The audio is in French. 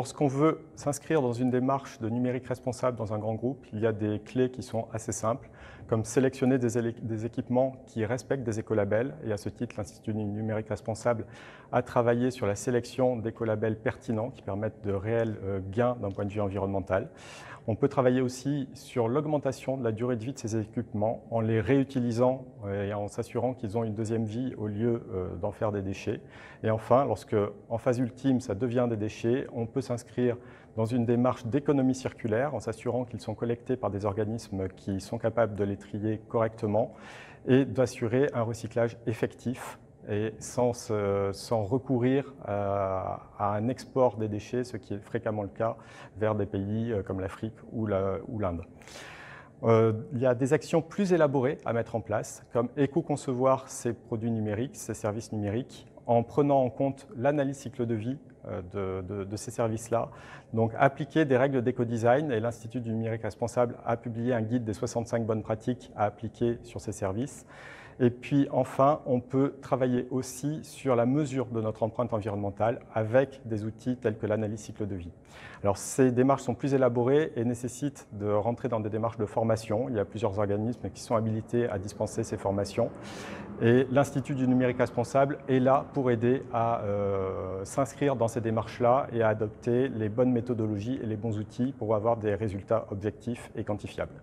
lorsqu'on veut s'inscrire dans une démarche de numérique responsable dans un grand groupe, il y a des clés qui sont assez simples, comme sélectionner des équipements qui respectent des écolabels. Et à ce titre, l'Institut du numérique responsable a travaillé sur la sélection d'écolabels pertinents qui permettent de réels gains d'un point de vue environnemental. On peut travailler aussi sur l'augmentation de la durée de vie de ces équipements en les réutilisant et en s'assurant qu'ils ont une deuxième vie au lieu d'en faire des déchets. Et enfin, lorsque en phase ultime ça devient des déchets, on peut s'inscrire dans une démarche d'économie circulaire en s'assurant qu'ils sont collectés par des organismes qui sont capables de les trier correctement et d'assurer un recyclage effectif et sans recourir à un export des déchets, ce qui est fréquemment le cas vers des pays comme l'Afrique ou l'Inde. Il y a des actions plus élaborées à mettre en place, comme éco-concevoir ces produits numériques, ces services numériques, en prenant en compte l'analyse cycle de vie de ces services-là. Donc appliquer des règles d'éco-design, et l'Institut du numérique responsable a publié un guide des 65 bonnes pratiques à appliquer sur ces services. Et puis enfin, on peut travailler aussi sur la mesure de notre empreinte environnementale avec des outils tels que l'analyse cycle de vie. Alors ces démarches sont plus élaborées et nécessitent de rentrer dans des démarches de formation. Il y a plusieurs organismes qui sont habilités à dispenser ces formations. Et l'Institut du numérique responsable est là pour aider à s'inscrire dans ces démarches-là et à adopter les bonnes méthodologies et les bons outils pour avoir des résultats objectifs et quantifiables.